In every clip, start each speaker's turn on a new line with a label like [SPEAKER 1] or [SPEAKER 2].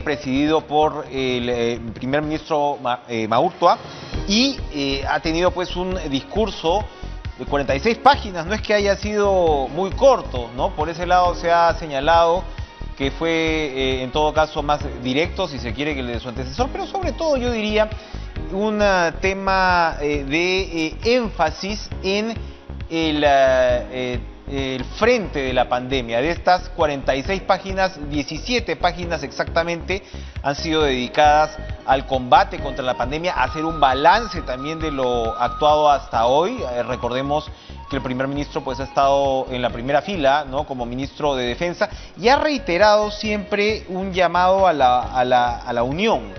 [SPEAKER 1] presidido por el primer ministro Maurtua, y ha tenido pues un discurso de 46 páginas. No es que haya sido muy corto, ¿no? Por ese lado se ha señalado que fue en todo caso más directo, si se quiere, que el de su antecesor, pero sobre todo yo diría un tema de énfasis en el frente de la pandemia. De estas 46 páginas, 17 páginas exactamente han sido dedicadas al combate contra la pandemia, a hacer un balance también de lo actuado hasta hoy. Recordemos que el primer ministro pues ha estado en la primera fila, ¿no?, como ministro de Defensa, y ha reiterado siempre un llamado a la unión,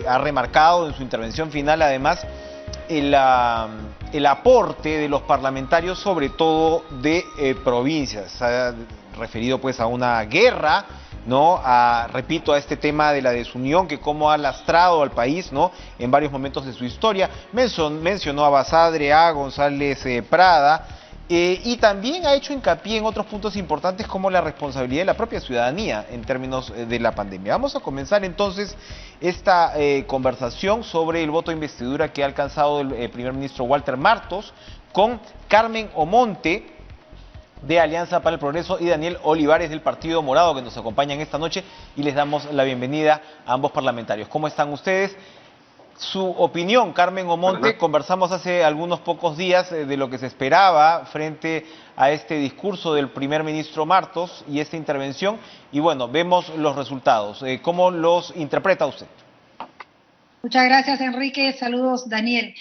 [SPEAKER 1] ha remarcado en su intervención final además el aporte de los parlamentarios, sobre todo de provincias. Se ha referido pues a una guerra, ¿no? Repito, a este tema de la desunión, que cómo ha lastrado al país, ¿no?, en varios momentos de su historia. Mencionó a Basadre, a González Prada, y también ha hecho hincapié en otros puntos importantes como la responsabilidad de la propia ciudadanía en términos de la pandemia. Vamos a comenzar entonces esta conversación sobre el voto de investidura que ha alcanzado el primer ministro Walter Martos con Carmen Omonte, de Alianza para el Progreso, y Daniel Olivares, del Partido Morado, que nos acompañan esta noche, y les damos la bienvenida a ambos parlamentarios. ¿Cómo están ustedes? Su opinión, Carmen Omonte. Conversamos hace algunos pocos días de lo que se esperaba frente a este discurso del primer ministro Martos y esta intervención, y bueno, vemos los resultados. ¿Cómo los interpreta usted?
[SPEAKER 2] Muchas gracias, Enrique. Saludos, Daniel.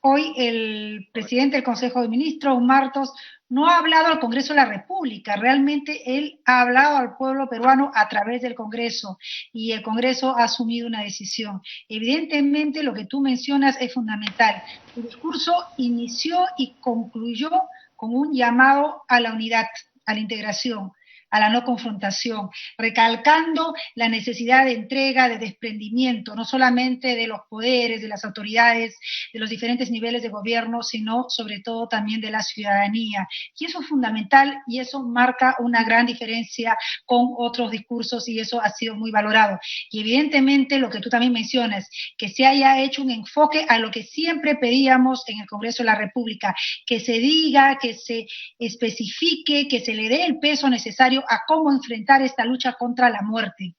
[SPEAKER 2] Hoy el presidente del Consejo de Ministros, Martos, no ha hablado al Congreso de la República. Realmente él ha hablado al pueblo peruano a través del Congreso, y el Congreso ha asumido una decisión. Evidentemente lo que tú mencionas es fundamental. Su discurso inició y concluyó con un llamado a la unidad, a la integración, a la no confrontación, recalcando la necesidad de entrega, de desprendimiento, no solamente de los poderes, de las autoridades, de los diferentes niveles de gobierno, sino sobre todo también de la ciudadanía. Y eso es fundamental, y eso marca una gran diferencia con otros discursos, y eso ha sido muy valorado. Y evidentemente lo que tú también mencionas, que se haya hecho un enfoque a lo que siempre pedíamos en el Congreso de la República, que se diga, que se especifique, que se le dé el peso necesario a cómo enfrentar esta lucha contra la muerte.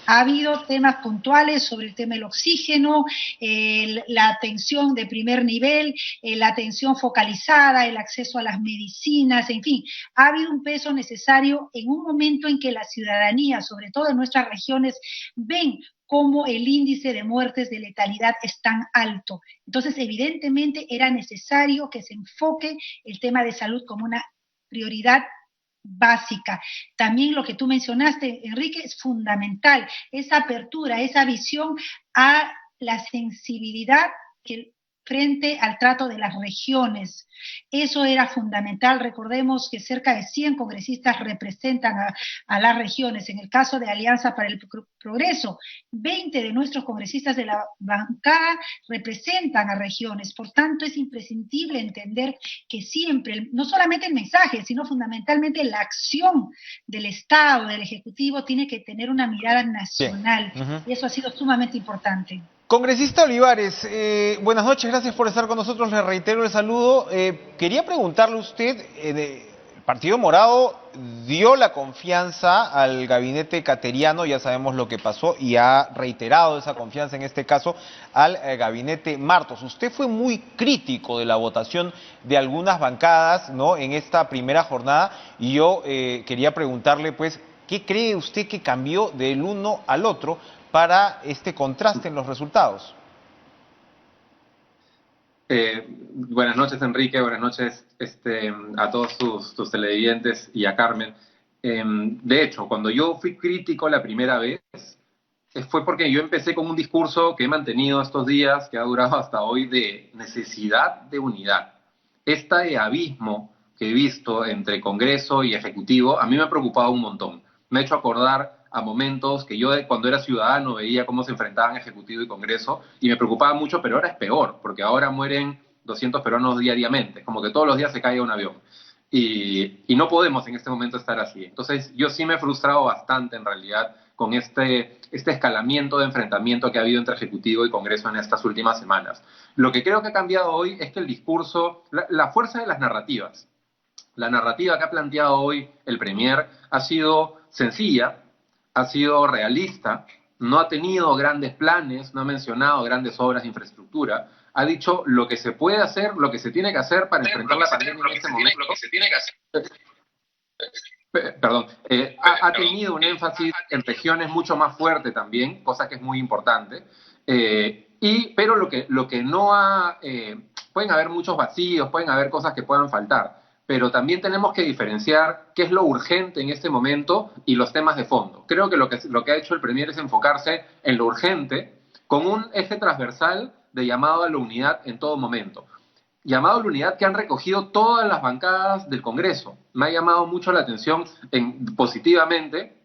[SPEAKER 2] Ha habido temas puntuales sobre el tema del oxígeno, la atención de primer nivel, la atención focalizada, el acceso a las medicinas, en fin, ha habido un peso necesario en un momento en que la ciudadanía, sobre todo en nuestras regiones, ven cómo el índice de muertes de letalidad es tan alto. Entonces, evidentemente, era necesario que se enfoque el tema de salud como una prioridad básica. También lo que tú mencionaste, Enrique, es fundamental, esa apertura, esa visión a la sensibilidad que frente al trato de las regiones. Eso era fundamental. Recordemos que cerca de 100 congresistas representan a las regiones. En el caso de Alianza para el Progreso, 20 de nuestros congresistas de la bancada representan a regiones. Por tanto, es imprescindible entender que siempre, no solamente el mensaje, sino fundamentalmente la acción del Estado, del Ejecutivo, tiene que tener una mirada nacional. Y eso ha sido sumamente importante.
[SPEAKER 1] Congresista Olivares, buenas noches, gracias por estar con nosotros, le reitero el saludo. Quería preguntarle a usted, el Partido Morado dio la confianza al gabinete cateriano, ya sabemos lo que pasó, y ha reiterado esa confianza en este caso al gabinete Martos. Usted fue muy crítico de la votación de algunas bancadas, ¿no?, en esta primera jornada, y yo quería preguntarle, pues, ¿qué cree usted que cambió del uno al otro para este contraste en los resultados?
[SPEAKER 3] Buenas noches, Enrique, buenas noches a todos tus televidentes y a Carmen. De hecho, cuando yo fui crítico la primera vez, fue porque yo empecé con un discurso que he mantenido estos días, que ha durado hasta hoy, de necesidad de unidad. Este abismo que he visto entre Congreso y Ejecutivo a mí me ha preocupado un montón. Me ha hecho acordar a momentos que yo cuando era ciudadano veía cómo se enfrentaban Ejecutivo y Congreso, y me preocupaba mucho, pero ahora es peor, porque ahora mueren 200 peruanos diariamente, como que todos los días se cae un avión. Y no podemos en este momento estar así. Entonces yo sí me he frustrado bastante en realidad con este escalamiento de enfrentamiento que ha habido entre Ejecutivo y Congreso en estas últimas semanas. Lo que creo que ha cambiado hoy es que el discurso, la fuerza de las narrativas. La narrativa que ha planteado hoy el Premier ha sido sencilla, ha sido realista, no ha tenido grandes planes, no ha mencionado grandes obras de infraestructura, ha dicho lo que se puede hacer, lo que se tiene que hacer para enfrentar la pandemia en este momento. Perdón, ha tenido un énfasis en regiones mucho más fuerte también, cosa que es muy importante, pero lo que no ha... pueden haber muchos vacíos, pueden haber cosas que puedan faltar, pero también tenemos que diferenciar qué es lo urgente en este momento y los temas de fondo. Creo que lo que ha hecho el Premier es enfocarse en lo urgente con un eje transversal de llamado a la unidad en todo momento. Llamado a la unidad que han recogido todas las bancadas del Congreso. Me ha llamado mucho la atención positivamente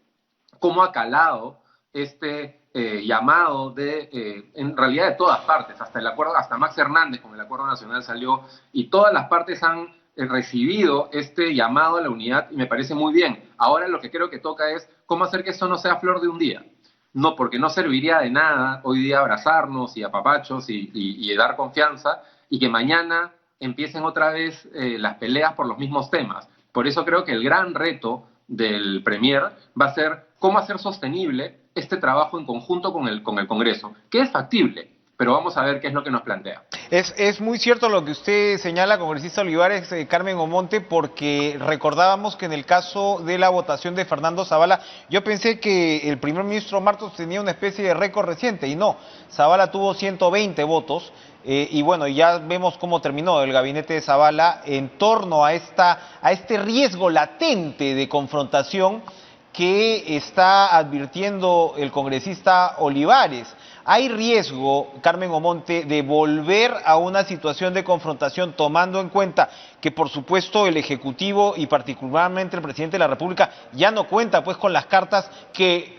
[SPEAKER 3] cómo ha calado este llamado en realidad de todas partes, hasta el acuerdo, hasta Max Hernández con el Acuerdo Nacional salió, y todas las partes han recibido este llamado a la unidad y me parece muy bien. Ahora lo que creo que toca es cómo hacer que eso no sea flor de un día. No, porque no serviría de nada hoy día abrazarnos y apapachos y dar confianza y que mañana empiecen otra vez las peleas por los mismos temas. Por eso creo que el gran reto del Premier va a ser cómo hacer sostenible este trabajo en conjunto con el Congreso, que es factible, pero vamos a ver qué es lo que nos plantea.
[SPEAKER 1] Es muy cierto lo que usted señala, congresista Olivares, Carmen Omonte, porque recordábamos que en el caso de la votación de Fernando Zavala, yo pensé que el primer ministro Martos tenía una especie de récord reciente, y no, Zavala tuvo 120 votos, y bueno, ya vemos cómo terminó el gabinete de Zavala en torno a este riesgo latente de confrontación que está advirtiendo el congresista Olivares. ¿Hay riesgo, Carmen Omonte, de volver a una situación de confrontación tomando en cuenta que, por supuesto, el Ejecutivo y particularmente el Presidente de la República ya no cuenta pues con las cartas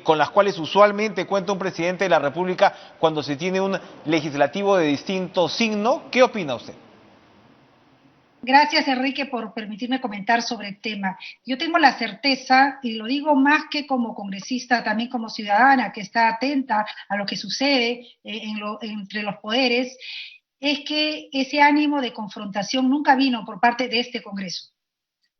[SPEAKER 1] con las cuales usualmente cuenta un Presidente de la República cuando se tiene un legislativo de distinto signo? ¿Qué opina usted?
[SPEAKER 2] Gracias, Enrique, por permitirme comentar sobre el tema. Yo tengo la certeza, y lo digo más que como congresista, también como ciudadana que está atenta a lo que sucede entre los poderes, es que ese ánimo de confrontación nunca vino por parte de este Congreso.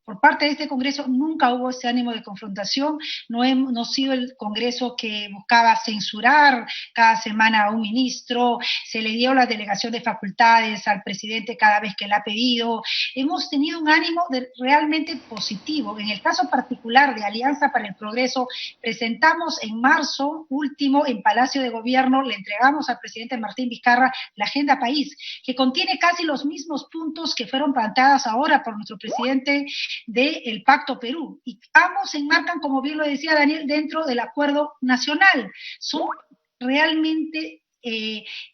[SPEAKER 2] Por parte de este Congreso nunca hubo ese ánimo de confrontación, no ha sido el Congreso que buscaba censurar cada semana a un ministro, se le dio la delegación de facultades al presidente cada vez que le ha pedido. Hemos tenido un ánimo realmente positivo. En el caso particular de Alianza para el Progreso, presentamos en marzo último en Palacio de Gobierno, le entregamos al presidente Martín Vizcarra la Agenda País, que contiene casi los mismos puntos que fueron planteados ahora por nuestro presidente del Pacto Perú, y ambos se enmarcan, como bien lo decía Daniel, dentro del acuerdo nacional. Son realmente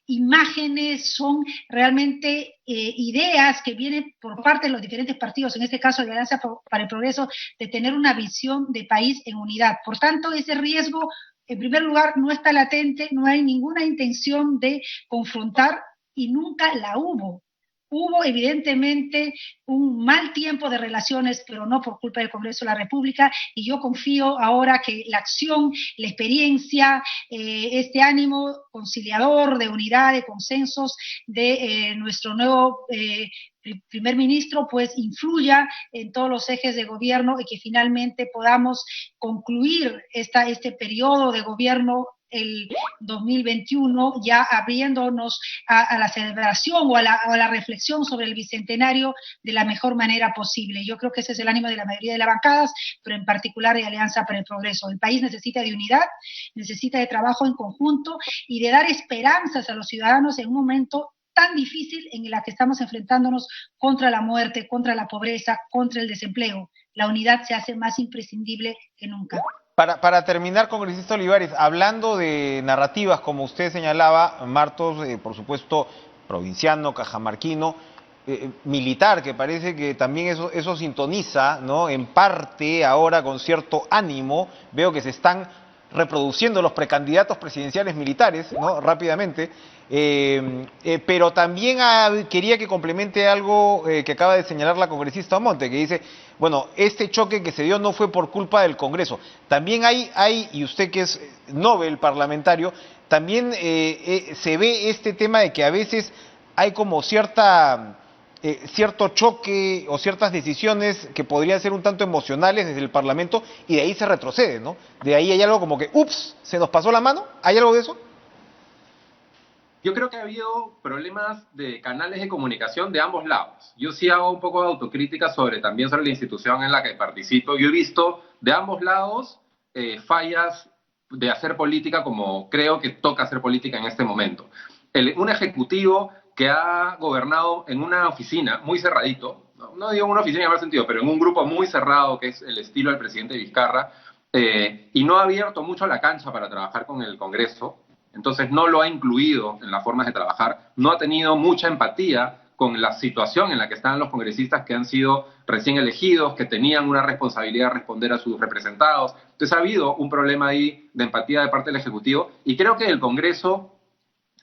[SPEAKER 2] imágenes, son realmente ideas que vienen por parte de los diferentes partidos, en este caso de Alianza para el Progreso, de tener una visión de país en unidad. Por tanto, ese riesgo, en primer lugar, no está latente, no hay ninguna intención de confrontar y nunca la hubo. Hubo evidentemente un mal tiempo de relaciones, pero no por culpa del Congreso de la República, y yo confío ahora que la acción, la experiencia, este ánimo conciliador de unidad, de consensos de nuestro nuevo primer ministro, pues influya en todos los ejes de gobierno y que finalmente podamos concluir este periodo de gobierno el 2021, ya abriéndonos a la celebración o a la reflexión sobre el bicentenario de la mejor manera posible. Yo creo que ese es el ánimo de la mayoría de las bancadas, pero en particular de Alianza para el Progreso. El país necesita de unidad, necesita de trabajo en conjunto y de dar esperanzas a los ciudadanos en un momento tan difícil en el que estamos enfrentándonos contra la muerte, contra la pobreza, contra el desempleo. La unidad se hace más imprescindible que nunca.
[SPEAKER 1] Para terminar, congresista Olivares, hablando de narrativas, como usted señalaba, Martos, por supuesto, provinciano, cajamarquino, militar, que parece que también eso sintoniza, ¿no? En parte ahora con cierto ánimo, veo que se están reproduciendo los precandidatos presidenciales militares, ¿no? Rápidamente. Pero también quería que complemente algo que acaba de señalar la congresista Omonte, que dice, bueno, este choque que se dio no fue por culpa del Congreso. También hay y usted que es Nobel parlamentario, también se ve este tema de que a veces hay como cierto choque o ciertas decisiones que podrían ser un tanto emocionales desde el Parlamento y de ahí se retrocede, ¿no? De ahí hay algo como que, ups, se nos pasó la mano. ¿Hay algo de eso?
[SPEAKER 3] Yo creo que ha habido problemas de canales de comunicación de ambos lados. Yo sí hago un poco de autocrítica también sobre la institución en la que participo. Yo he visto de ambos lados fallas de hacer política como creo que toca hacer política en este momento. Un ejecutivo que ha gobernado en una oficina muy cerradito, no digo una oficina en mal sentido, pero en un grupo muy cerrado que es el estilo del presidente Vizcarra, y no ha abierto mucho la cancha para trabajar con el Congreso. Entonces no lo ha incluido en las formas de trabajar, no ha tenido mucha empatía con la situación en la que están los congresistas que han sido recién elegidos, que tenían una responsabilidad de responder a sus representados. Entonces ha habido un problema ahí de empatía de parte del Ejecutivo y creo que el Congreso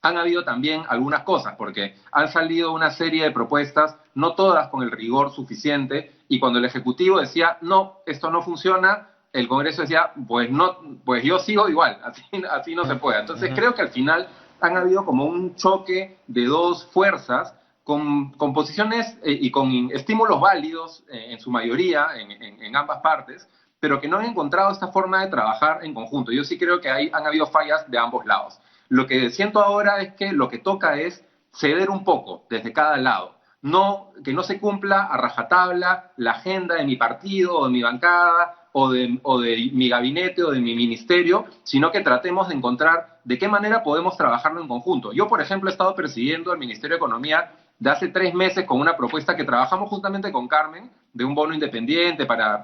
[SPEAKER 3] han habido también algunas cosas, porque han salido una serie de propuestas, no todas con el rigor suficiente, y cuando el Ejecutivo decía, no, esto no funciona, el Congreso decía, pues yo sigo igual, así no se puede. Entonces creo que al final han habido como un choque de dos fuerzas con posiciones y con estímulos válidos en su mayoría, en ambas partes, pero que no han encontrado esta forma de trabajar en conjunto. Yo sí creo que han habido fallas de ambos lados. Lo que siento ahora es que lo que toca es ceder un poco desde cada lado. Que no se cumpla a rajatabla la agenda de mi partido o de mi bancada, o de mi gabinete o de mi ministerio, sino que tratemos de encontrar de qué manera podemos trabajarlo en conjunto. Yo, por ejemplo, he estado persiguiendo al Ministerio de Economía de hace 3 meses con una propuesta que trabajamos justamente con Carmen, de un bono independiente para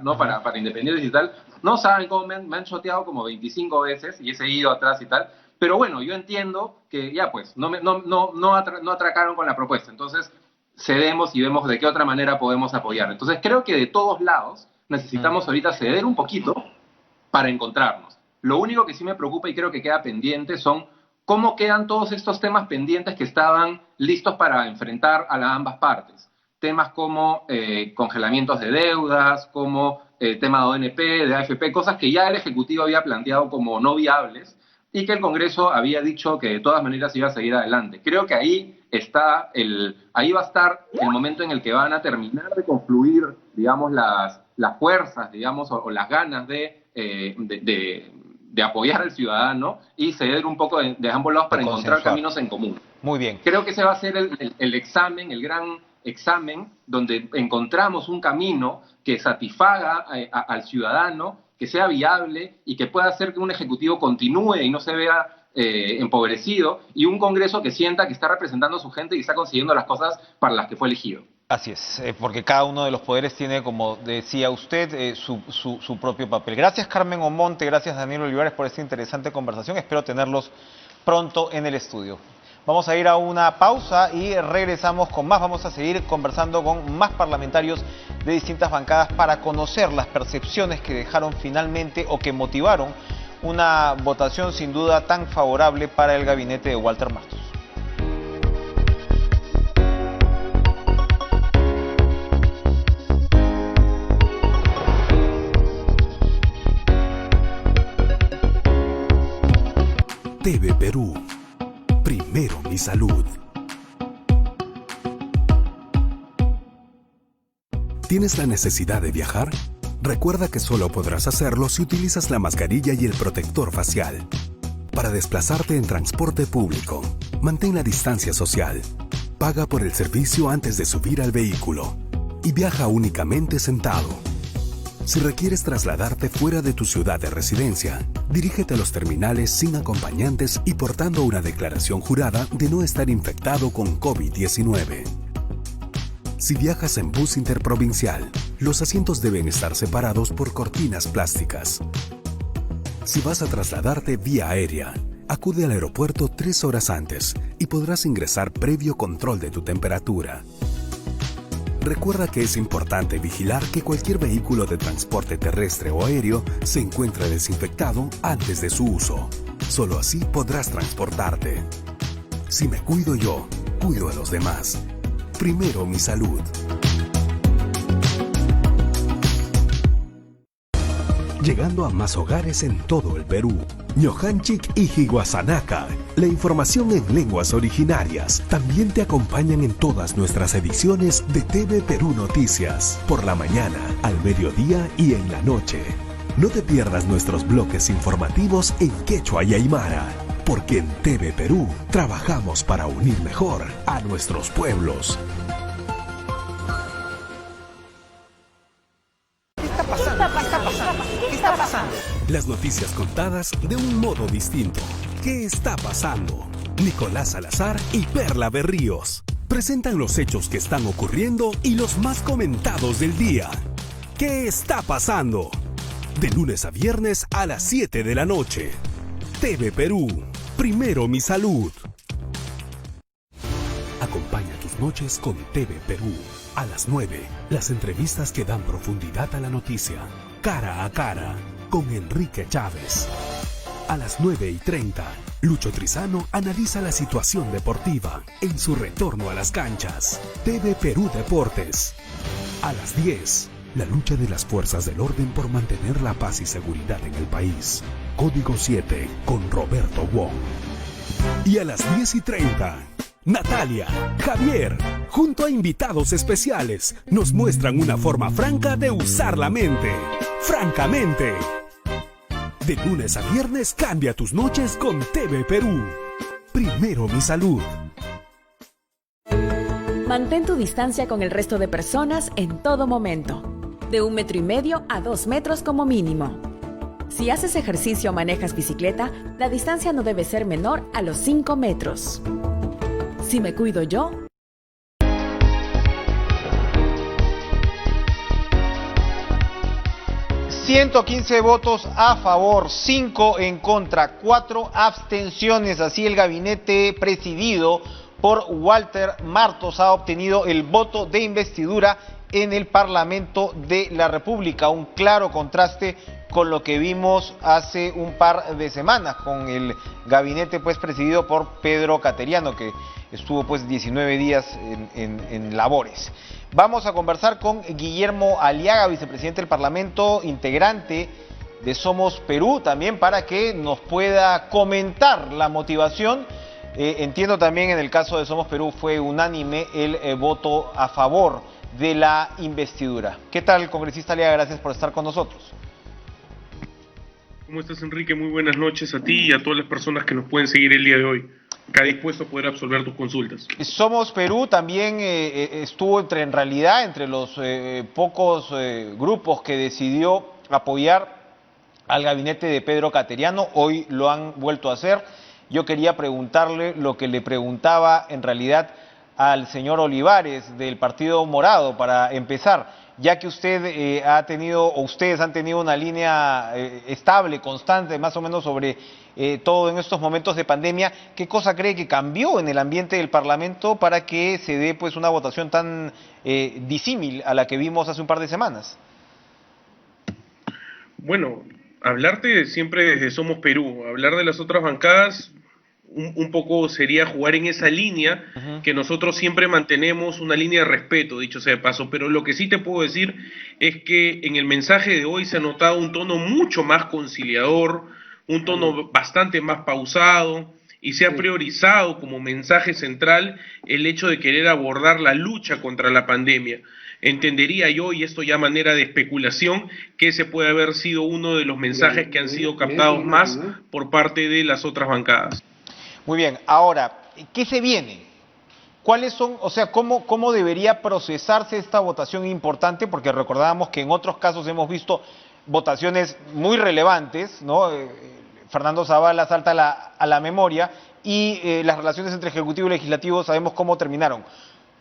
[SPEAKER 3] independientes y tal. No saben cómo me han choteado como 25 veces y he seguido atrás y tal. Pero bueno, yo entiendo que ya pues no atracaron con la propuesta. Entonces cedemos y vemos de qué otra manera podemos apoyar. Entonces creo que de todos lados necesitamos ahorita ceder un poquito para encontrarnos. Lo único que sí me preocupa y creo que queda pendiente son cómo quedan todos estos temas pendientes que estaban listos para enfrentar a ambas partes. Temas como congelamientos de deudas, como tema de ONP, de AFP, cosas que ya el Ejecutivo había planteado como no viables y que el Congreso había dicho que de todas maneras iba a seguir adelante. Creo que ahí va a estar el momento en el que van a terminar de confluir, digamos, las fuerzas, digamos, o las ganas de apoyar al ciudadano y ceder un poco de ambos lados para encontrar caminos en común.
[SPEAKER 1] Muy bien.
[SPEAKER 3] Creo que ese va a ser el examen, el gran examen, donde encontramos un camino que satisfaga al ciudadano, que sea viable y que pueda hacer que un ejecutivo continúe y no se vea empobrecido, y un Congreso que sienta que está representando a su gente y está consiguiendo las cosas para las que fue elegido.
[SPEAKER 1] Así es, porque cada uno de los poderes tiene, como decía usted, su propio papel. Gracias, Carmen Omonte, gracias, Daniel Olivares, por esta interesante conversación. Espero tenerlos pronto en el estudio. Vamos a ir a una pausa y regresamos con más. Vamos a seguir conversando con más parlamentarios de distintas bancadas para conocer las percepciones que dejaron finalmente o que motivaron una votación sin duda tan favorable para el gabinete de Walter Martos.
[SPEAKER 4] TV Perú. Primero mi salud. ¿Tienes la necesidad de viajar? Recuerda que solo podrás hacerlo si utilizas la mascarilla y el protector facial. Para desplazarte en transporte público, mantén la distancia social. Paga por el servicio antes de subir al vehículo. Y viaja únicamente sentado. Si requieres trasladarte fuera de tu ciudad de residencia, dirígete a los terminales sin acompañantes y portando una declaración jurada de no estar infectado con COVID-19. Si viajas en bus interprovincial, los asientos deben estar separados por cortinas plásticas. Si vas a trasladarte vía aérea, acude al aeropuerto 3 horas antes y podrás ingresar previo control de tu temperatura. Recuerda que es importante vigilar que cualquier vehículo de transporte terrestre o aéreo se encuentre desinfectado antes de su uso. Solo así podrás transportarte. Si me cuido yo, cuido a los demás. Primero mi salud. Llegando a más hogares en todo el Perú. Ñojanchik y Higuasanaka. La información en lenguas originarias también te acompañan en todas nuestras ediciones de TV Perú Noticias. Por la mañana, al mediodía y en la noche. No te pierdas nuestros bloques informativos en quechua y aymara. Porque en TV Perú trabajamos para unir mejor a nuestros pueblos.
[SPEAKER 5] ¿Qué está pasando?
[SPEAKER 4] Las noticias contadas de un modo distinto. ¿Qué está pasando? Nicolás Salazar y Perla Berríos presentan los hechos que están ocurriendo y los más comentados del día. ¿Qué está pasando? De lunes a viernes a las 7 de la noche. TV Perú. Primero mi salud. Acompaña tus noches con TV Perú. A las 9, las entrevistas que dan profundidad a la noticia. Cara a cara, con Enrique Chávez. A las 9:30, Lucho Trizano analiza la situación deportiva en su retorno a las canchas. TV Perú Deportes. A las 10, la lucha de las fuerzas del orden por mantener la paz y seguridad en el país. Código 7, con Roberto Wong. Y a las 10:30, Natalia, Javier, junto a invitados especiales, nos muestran una forma franca de usar la mente. Francamente. De lunes a viernes cambia tus noches con TV Perú. Primero mi salud.
[SPEAKER 6] Mantén tu distancia con el resto de personas en todo momento. De 1,5 metros a 2 metros como mínimo. Si haces ejercicio o manejas bicicleta, la distancia no debe ser menor a los 5 metros. Si me cuido yo...
[SPEAKER 1] 115 votos a favor, 5 en contra, 4 abstenciones. Así el gabinete presidido por Walter Martos ha obtenido el voto de investidura en el Parlamento de la República. Un claro contraste con lo que vimos hace un par de semanas con el gabinete pues presidido por Pedro Cateriano, que estuvo pues 19 días en labores. Vamos a conversar con Guillermo Aliaga, vicepresidente del Parlamento, integrante de Somos Perú, también para que nos pueda comentar la motivación. Entiendo también en el caso de Somos Perú fue unánime el voto a favor de la investidura. ¿Qué tal, congresista Aliaga? Gracias por estar con nosotros.
[SPEAKER 7] ¿Cómo estás, Enrique? Muy buenas noches a ti y a todas las personas que nos pueden seguir el día de hoy. Acá dispuesto a poder absolver tus consultas.
[SPEAKER 1] Somos Perú también estuvo entre los pocos grupos que decidió apoyar al gabinete de Pedro Cateriano. Hoy lo han vuelto a hacer. Yo quería preguntarle lo que le preguntaba en realidad al señor Olivares del Partido Morado para empezar, ya que usted ha tenido, o ustedes han tenido una línea estable, constante, más o menos sobre todo en estos momentos de pandemia. ¿Qué cosa cree que cambió en el ambiente del Parlamento para que se dé pues una votación tan disímil a la que vimos hace un par de semanas?
[SPEAKER 7] Bueno, hablarte siempre desde Somos Perú, hablar de las otras bancadas un poco sería jugar en esa línea que nosotros siempre mantenemos, una línea de respeto, dicho sea de paso, pero lo que sí te puedo decir es que en el mensaje de hoy se ha notado un tono mucho más conciliador, un tono bastante más pausado, y se ha priorizado como mensaje central el hecho de querer abordar la lucha contra la pandemia. Entendería yo, y esto ya a manera de especulación, que ese puede haber sido uno de los mensajes que han sido captados más por parte de las otras bancadas.
[SPEAKER 1] Muy bien, ahora, ¿qué se viene? ¿Cuáles son, o sea, cómo debería procesarse esta votación importante? Porque recordábamos que en otros casos hemos visto votaciones muy relevantes, ¿no? Fernando Zavala salta a la memoria, y las relaciones entre Ejecutivo y Legislativo sabemos cómo terminaron.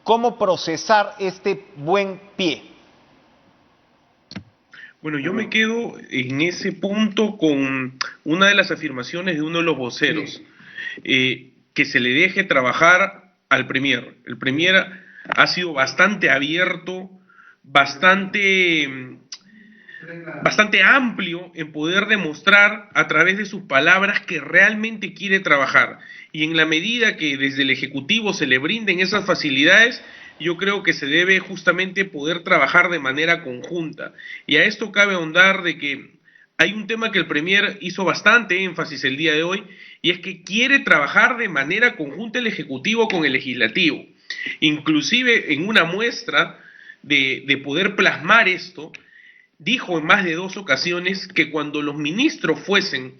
[SPEAKER 1] ¿Cómo procesar este buen pie?
[SPEAKER 7] Bueno, yo me quedo en ese punto con una de las afirmaciones de uno de los voceros. Que se le deje trabajar al Premier. El Premier ha sido bastante abierto, bastante amplio en poder demostrar a través de sus palabras que realmente quiere trabajar. Y en la medida que desde el Ejecutivo se le brinden esas facilidades, yo creo que se debe justamente poder trabajar de manera conjunta. Y a esto cabe ahondar de que hay un tema que el Premier hizo bastante énfasis el día de hoy, y es que quiere trabajar de manera conjunta el Ejecutivo con el Legislativo. Inclusive en una muestra de poder plasmar esto, dijo en más de 2 ocasiones que cuando los ministros fuesen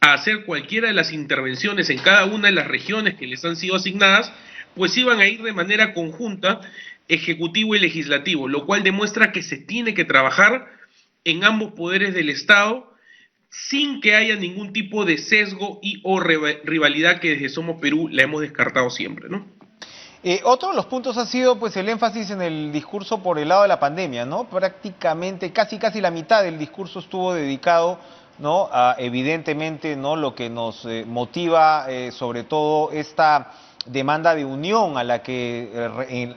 [SPEAKER 7] a hacer cualquiera de las intervenciones en cada una de las regiones que les han sido asignadas, pues iban a ir de manera conjunta Ejecutivo y Legislativo, lo cual demuestra que se tiene que trabajar en ambos poderes del Estado sin que haya ningún tipo de sesgo y o rivalidad que desde Somos Perú la hemos descartado siempre, ¿no?
[SPEAKER 1] Otro de los puntos ha sido pues el énfasis en el discurso por el lado de la pandemia, ¿no? Prácticamente casi la mitad del discurso estuvo dedicado, ¿no?, a evidentemente, ¿no?, lo que nos motiva sobre todo esta demanda de unión a la que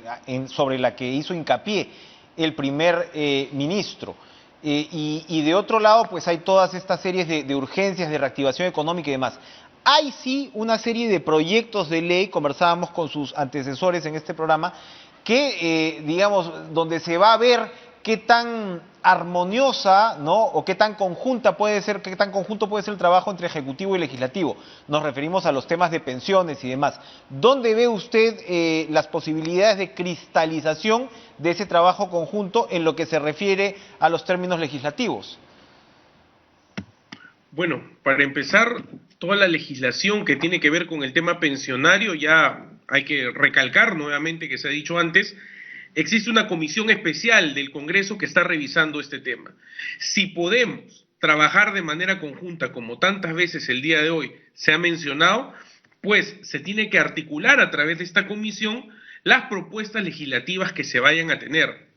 [SPEAKER 1] sobre la que hizo hincapié el primer ministro. Y de otro lado pues hay todas estas series de urgencias de reactivación económica y demás. Hay sí una serie de proyectos de ley, conversábamos con sus antecesores en este programa, que digamos, donde se va a ver qué tan armoniosa, ¿no?, o qué tan conjunto puede ser el trabajo entre Ejecutivo y Legislativo. Nos referimos a los temas de pensiones y demás. ¿Dónde ve usted las posibilidades de cristalización de ese trabajo conjunto en lo que se refiere a los términos legislativos?
[SPEAKER 7] Bueno, para empezar, toda la legislación que tiene que ver con el tema pensionario, ya hay que recalcar nuevamente que se ha dicho antes, existe una comisión especial del Congreso que está revisando este tema. Si podemos trabajar de manera conjunta, como tantas veces el día de hoy se ha mencionado, pues se tiene que articular a través de esta comisión las propuestas legislativas que se vayan a tener.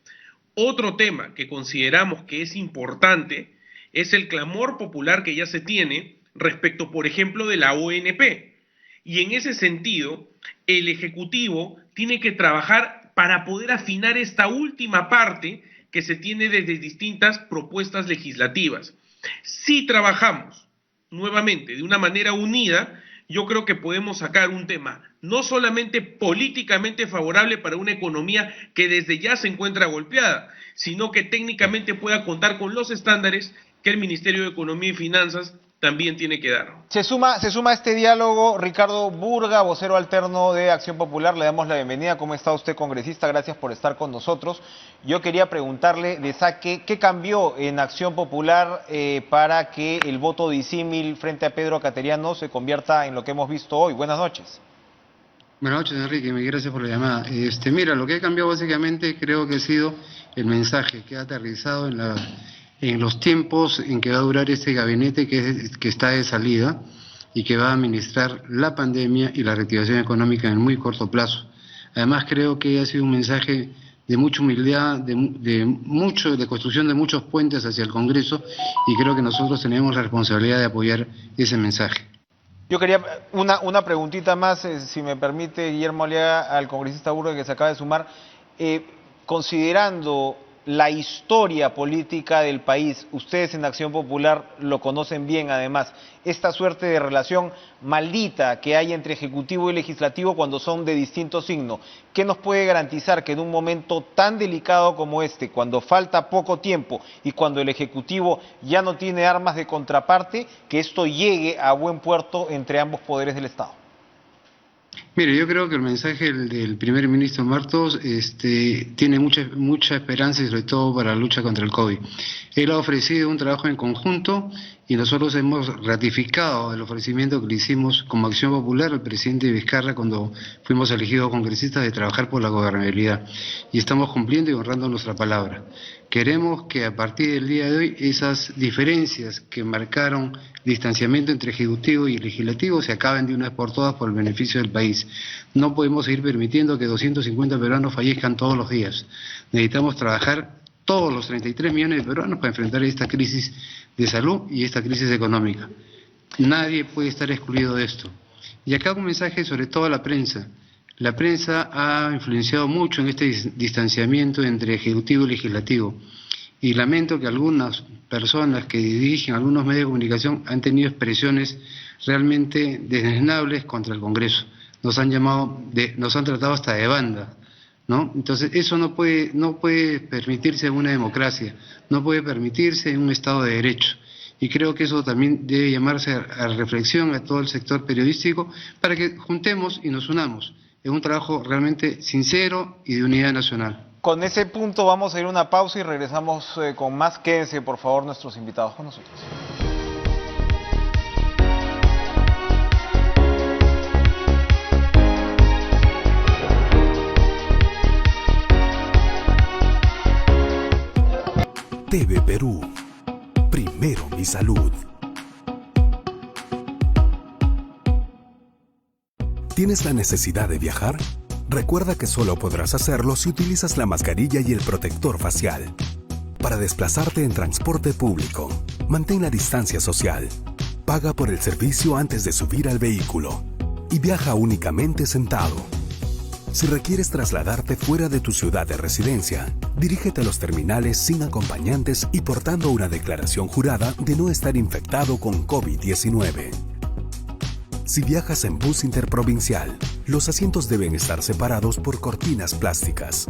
[SPEAKER 7] Otro tema que consideramos que es importante es el clamor popular que ya se tiene respecto, por ejemplo, de la ONP. Y en ese sentido, el Ejecutivo tiene que trabajar para poder afinar esta última parte que se tiene desde distintas propuestas legislativas. Si trabajamos nuevamente de una manera unida, yo creo que podemos sacar un tema no solamente políticamente favorable para una economía que desde ya se encuentra golpeada, sino que técnicamente pueda contar con los estándares que el Ministerio de Economía y Finanzas también tiene que dar.
[SPEAKER 1] Se suma a este diálogo Ricardo Burga, vocero alterno de Acción Popular. Le damos la bienvenida. ¿Cómo está usted, congresista? Gracias por estar con nosotros. Yo quería preguntarle de saque, ¿qué cambió en Acción Popular para que el voto disímil frente a Pedro Cateriano se convierta en lo que hemos visto hoy? Buenas noches.
[SPEAKER 5] Buenas noches, Enrique, gracias por la llamada. Mira, lo que ha cambiado básicamente creo que ha sido el mensaje que ha aterrizado en los tiempos en que va a durar este gabinete que está de salida y que va a administrar la pandemia y la reactivación económica en muy corto plazo. Además creo que ha sido un mensaje de mucha humildad, de construcción de muchos puentes hacia el Congreso, y creo que nosotros tenemos la responsabilidad de apoyar ese mensaje.
[SPEAKER 1] Yo quería una preguntita más, si me permite, Guillermo Aliaga, al congresista Burga que se acaba de sumar. Considerando la historia política del país, ustedes en Acción Popular lo conocen bien además, esta suerte de relación maldita que hay entre Ejecutivo y Legislativo cuando son de distinto signo, ¿qué nos puede garantizar que en un momento tan delicado como este, cuando falta poco tiempo y cuando el Ejecutivo ya no tiene armas de contraparte, que esto llegue a buen puerto entre ambos poderes del Estado?
[SPEAKER 5] Mire, yo creo que el mensaje del primer ministro Martos tiene mucha esperanza, y sobre todo para la lucha contra el COVID. Él ha ofrecido un trabajo en conjunto y nosotros hemos ratificado el ofrecimiento que le hicimos como Acción Popular al presidente Vizcarra cuando fuimos elegidos congresistas de trabajar por la gobernabilidad. Y estamos cumpliendo y honrando nuestra palabra. Queremos que a partir del día de hoy esas diferencias que marcaron distanciamiento entre Ejecutivo y Legislativo se acaben de una vez por todas por el beneficio del país. No podemos seguir permitiendo que 250 peruanos fallezcan todos los días. Necesitamos trabajar todos los 33 millones de peruanos para enfrentar esta crisis de salud y esta crisis económica. Nadie puede estar excluido de esto. Y acá un mensaje sobre todo a la prensa. La prensa ha influenciado mucho en este distanciamiento entre Ejecutivo y Legislativo. Y lamento que algunas personas que dirigen algunos medios de comunicación han tenido expresiones realmente desdeñables contra el Congreso. Nos han tratado hasta de banda, ¿no? Entonces eso no puede permitirse en una democracia, no puede permitirse en un Estado de Derecho. Y creo que eso también debe llamarse a reflexión a todo el sector periodístico para que juntemos y nos unamos en un trabajo realmente sincero y de unidad nacional.
[SPEAKER 1] Con ese punto vamos a ir a una pausa y regresamos con más. Quédense, por favor, nuestros invitados con nosotros.
[SPEAKER 4] TV Perú. Primero mi salud. ¿Tienes la necesidad de viajar? Recuerda que solo podrás hacerlo si utilizas la mascarilla y el protector facial. Para desplazarte en transporte público, mantén la distancia social. Paga por el servicio antes de subir al vehículo. Y viaja únicamente sentado. Si requieres trasladarte fuera de tu ciudad de residencia, dirígete a los terminales sin acompañantes y portando una declaración jurada de no estar infectado con COVID-19. Si viajas en bus interprovincial, los asientos deben estar separados por cortinas plásticas.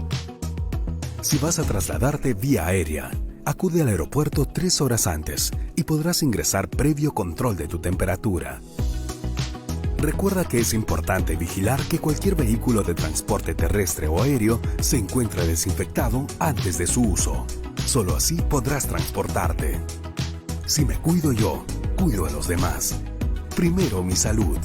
[SPEAKER 4] Si vas a trasladarte vía aérea, acude al aeropuerto 3 horas antes y podrás ingresar previo control de tu temperatura. Recuerda que es importante vigilar que cualquier vehículo de transporte terrestre o aéreo se encuentre desinfectado antes de su uso. Solo así podrás transportarte. Si me cuido yo, cuido a los demás. Primero mi salud.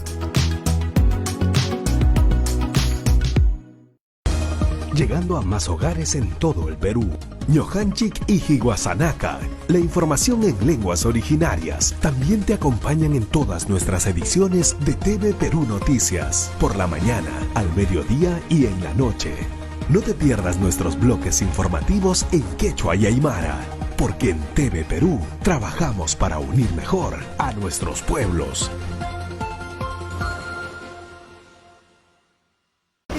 [SPEAKER 4] Llegando a más hogares en todo el Perú. Ñojanchik y Higuasanaka. La información en lenguas originarias también te acompañan en todas nuestras ediciones de TV Perú Noticias. Por la mañana, al mediodía y en la noche. No te pierdas nuestros bloques informativos en quechua y aymara. Porque en TV Perú trabajamos para unir mejor a nuestros pueblos.
[SPEAKER 8] ¿Qué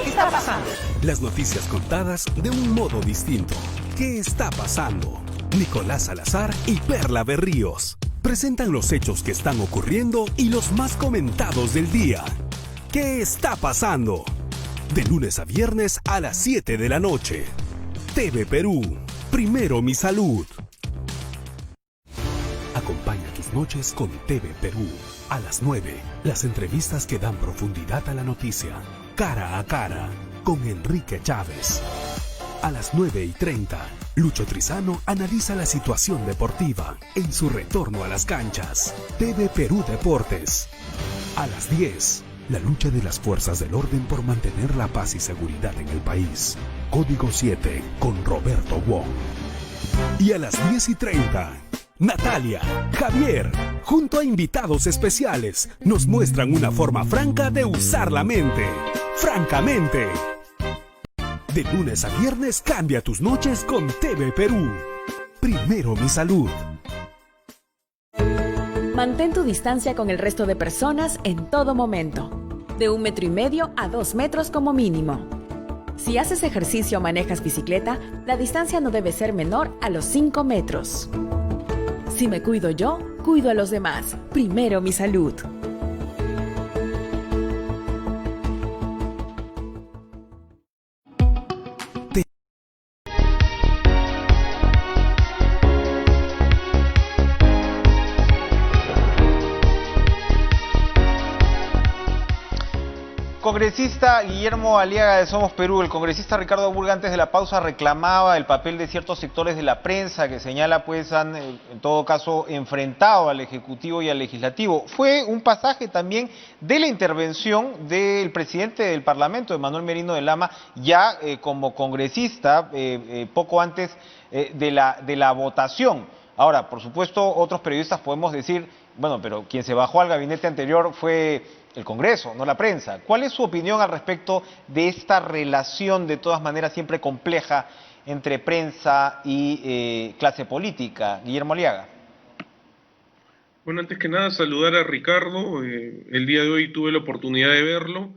[SPEAKER 8] está pasando?
[SPEAKER 4] Las noticias contadas de un modo distinto. ¿Qué está pasando? Nicolás Salazar y Perla Berríos presentan los hechos que están ocurriendo y los más comentados del día. ¿Qué está pasando? De lunes a viernes a las 7 de la noche. TV Perú. Primero mi salud. Acompaña tus noches con TV Perú. A las 9, las entrevistas que dan profundidad a la noticia. Cara a cara, con Enrique Chávez. A las 9:30, Lucho Trizano analiza la situación deportiva en su retorno a las canchas. TV Perú Deportes. A las 10, la lucha de las fuerzas del orden por mantener la paz y seguridad en el país. Código 7, con Roberto Wong. Y a las 10:30, Natalia, Javier, junto a invitados especiales, nos muestran una forma franca de usar la mente. Francamente. De lunes a viernes cambia tus noches con TV Perú. Primero mi salud.
[SPEAKER 6] Mantén tu distancia con el resto de personas en todo momento. De 1,5 metros a 2 metros como mínimo. Si haces ejercicio o manejas bicicleta, la distancia no debe ser menor a los 5 metros. Si me cuido yo, cuido a los demás. Primero mi salud.
[SPEAKER 1] Congresista Guillermo Aliaga de Somos Perú, el congresista Ricardo Burga antes de la pausa reclamaba el papel de ciertos sectores de la prensa que señala pues han en todo caso enfrentado al Ejecutivo y al Legislativo. Fue un pasaje también de la intervención del presidente del Parlamento, Manuel Merino de Lama, ya como congresista poco antes de la votación. Ahora, por supuesto, otros periodistas podemos decir, bueno, pero quien se bajó al gabinete anterior fue el Congreso, no la prensa. ¿Cuál es su opinión al respecto de esta relación, de todas maneras, siempre compleja entre prensa y clase política? Guillermo Aliaga.
[SPEAKER 7] Bueno, antes que nada saludar a Ricardo, el día de hoy tuve la oportunidad de verlo.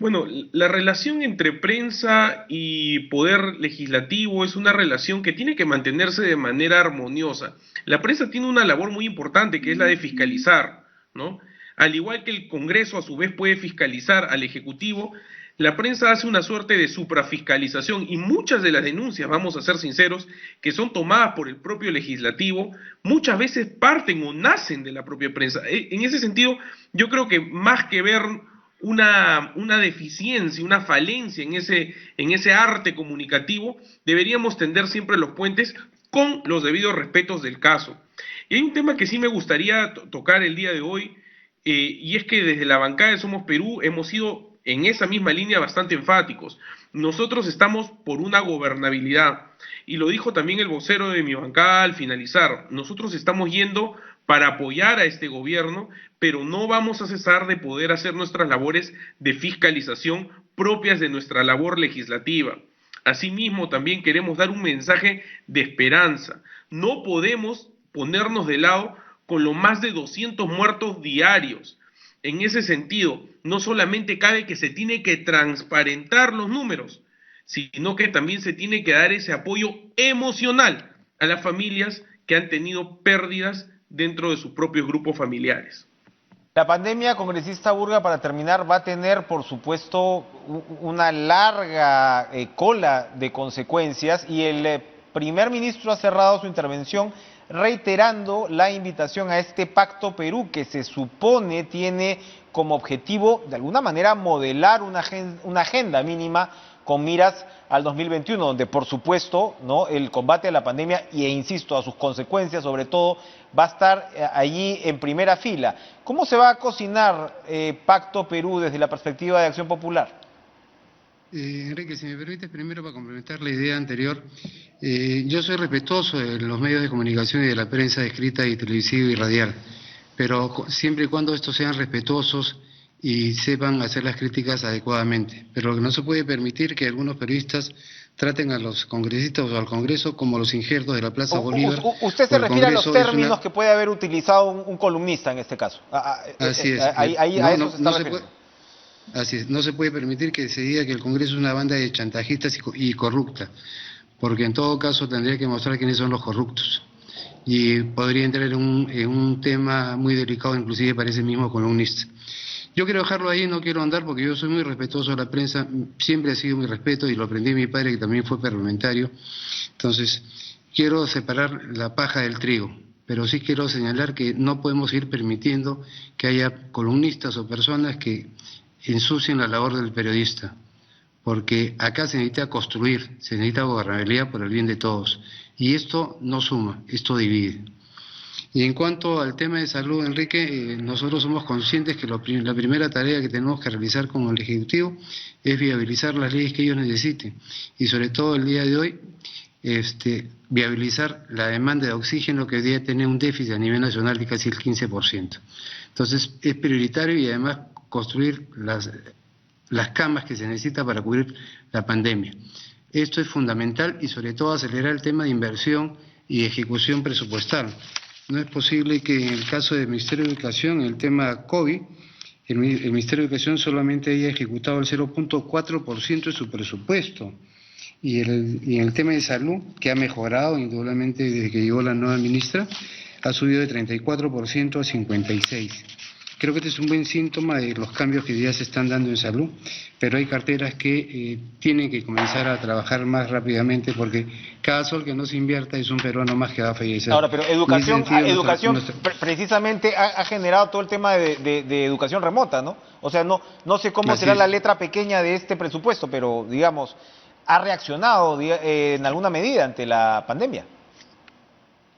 [SPEAKER 7] Bueno, la relación entre prensa y poder legislativo es una relación que tiene que mantenerse de manera armoniosa. La prensa tiene una labor muy importante que es la de fiscalizar, ¿no? Al igual que el Congreso a su vez puede fiscalizar al Ejecutivo, la prensa hace una suerte de suprafiscalización y muchas de las denuncias, vamos a ser sinceros, que son tomadas por el propio legislativo, muchas veces parten o nacen de la propia prensa. En ese sentido, yo creo que más que ver una deficiencia, una falencia en ese arte comunicativo, deberíamos tender siempre los puentes con los debidos respetos del caso. Y hay un tema que sí me gustaría tocar el día de hoy, y es que desde la bancada de Somos Perú hemos sido en esa misma línea bastante enfáticos. Nosotros estamos por una gobernabilidad, y lo dijo también el vocero de mi bancada al finalizar, nosotros estamos yendo para apoyar a este gobierno, pero no vamos a cesar de poder hacer nuestras labores de fiscalización propias de nuestra labor legislativa. Asimismo, también queremos dar un mensaje de esperanza. No podemos ponernos de lado con los más de 200 muertos diarios. En ese sentido, no solamente cabe que se tiene que transparentar los números, sino que también se tiene que dar ese apoyo emocional a las familias que han tenido pérdidas dentro de sus propios grupos familiares.
[SPEAKER 1] La pandemia, congresista Burga, para terminar, va a tener, por supuesto, una larga cola de consecuencias, y el primer ministro ha cerrado su intervención reiterando la invitación a este Pacto Perú, que se supone tiene como objetivo, de alguna manera, modelar una agenda mínima con miras al 2021, donde por supuesto, ¿no?, el combate a la pandemia e insisto, a sus consecuencias sobre todo, va a estar allí en primera fila. ¿Cómo se va a cocinar Pacto Perú desde la perspectiva de Acción Popular?
[SPEAKER 5] Enrique, si me permites, primero para complementar la idea anterior, yo soy respetuoso de los medios de comunicación y de la prensa escrita y televisiva y radial, pero siempre y cuando estos sean respetuosos y sepan hacer las críticas adecuadamente. Pero lo que no se puede permitir que algunos periodistas traten a los congresistas o al Congreso como los injertos de la Plaza Bolívar.
[SPEAKER 1] Usted se refiere a los términos que puede haber utilizado un columnista en este caso.
[SPEAKER 5] Así es.
[SPEAKER 1] A eso se está refiriendo.
[SPEAKER 5] Así es, no se puede permitir que se diga que el Congreso es una banda de chantajistas y corrupta, porque en todo caso tendría que mostrar quiénes son los corruptos. Y podría entrar en un tema muy delicado, inclusive para ese mismo columnista. Yo quiero dejarlo ahí, no quiero andar porque yo soy muy respetuoso de la prensa, siempre ha sido mi respeto y lo aprendí de mi padre que también fue parlamentario. Entonces, quiero separar la paja del trigo, pero sí quiero señalar que no podemos ir permitiendo que haya columnistas o personas que ensucien la labor del periodista, porque acá se necesita construir, se necesita gobernabilidad por el bien de todos, y esto no suma, esto divide. Y en cuanto al tema de salud, Enrique, nosotros somos conscientes que la primera tarea que tenemos que realizar como el Ejecutivo es viabilizar las leyes que ellos necesiten, y sobre todo el día de hoy, viabilizar la demanda de oxígeno, que hoy día tiene un déficit a nivel nacional de casi el 15%. Entonces es prioritario, y además construir las camas que se necesita para cubrir la pandemia. Esto es fundamental, y sobre todo acelerar el tema de inversión y ejecución presupuestal. No es posible que en el caso del Ministerio de Educación, en el tema COVID, el Ministerio de Educación solamente haya ejecutado el 0.4% de su presupuesto. Y en el tema de salud, que ha mejorado indudablemente desde que llegó la nueva ministra, ha subido de 34% a 56%. Creo que este es un buen síntoma de los cambios que ya se están dando en salud, pero hay carteras que tienen que comenzar a trabajar más rápidamente, porque cada sol que no se invierta es un peruano más que va a fallecer.
[SPEAKER 1] Ahora, pero educación precisamente ha generado todo el tema de educación remota, ¿no? O sea, no sé cómo será la letra pequeña de este presupuesto, pero digamos, ha reaccionado en alguna medida ante la pandemia.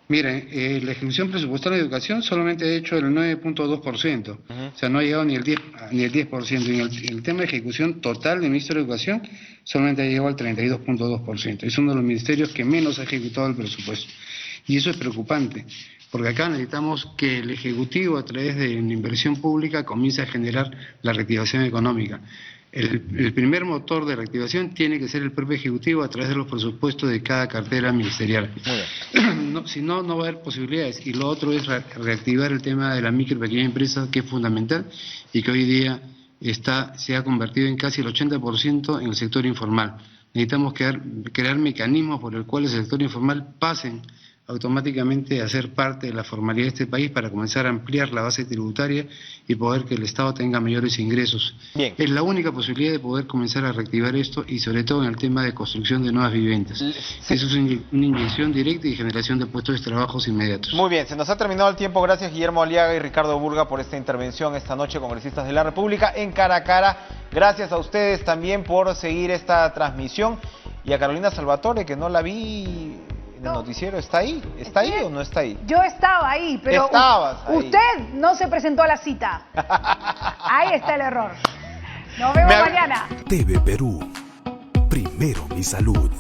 [SPEAKER 5] Miren, la ejecución presupuestal de educación solamente ha hecho el 9.2%, o sea, no ha llegado ni el 10%, y en el tema de ejecución total del Ministerio de Educación solamente ha llegado al 32.2%, es uno de los ministerios que menos ha ejecutado el presupuesto, y eso es preocupante, porque acá necesitamos que el Ejecutivo, a través de la inversión pública, comience a generar la reactivación económica. el primer motor de reactivación tiene que ser el propio Ejecutivo a través de los presupuestos de cada cartera ministerial. Si no, no va a haber posibilidades. Y lo otro es reactivar el tema de la micro y pequeña empresa, que es fundamental y que hoy día se ha convertido en casi el 80% en el sector informal. Necesitamos crear mecanismos por el cual el sector informal pasen automáticamente a ser parte de la formalidad de este país para comenzar a ampliar la base tributaria y poder que el Estado tenga mayores ingresos.
[SPEAKER 1] Bien.
[SPEAKER 5] Es la única posibilidad de poder comenzar a reactivar esto y sobre todo en el tema de construcción de nuevas viviendas. Sí. Eso es una inyección directa y generación de puestos de trabajo inmediatos.
[SPEAKER 1] Muy bien, se nos ha terminado el tiempo. Gracias Guillermo Aliaga y Ricardo Burga por esta intervención esta noche, congresistas de la República en Cara a Cara. Gracias a ustedes también por seguir esta transmisión y a Carolina Salvatore, que no la vi en el noticiero. ¿Está ahí? ¿Está ahí o no está ahí?
[SPEAKER 8] Yo estaba ahí, pero usted no se presentó a la cita. Ahí está el error. Nos vemos mañana.
[SPEAKER 4] TV Perú. Primero mi salud.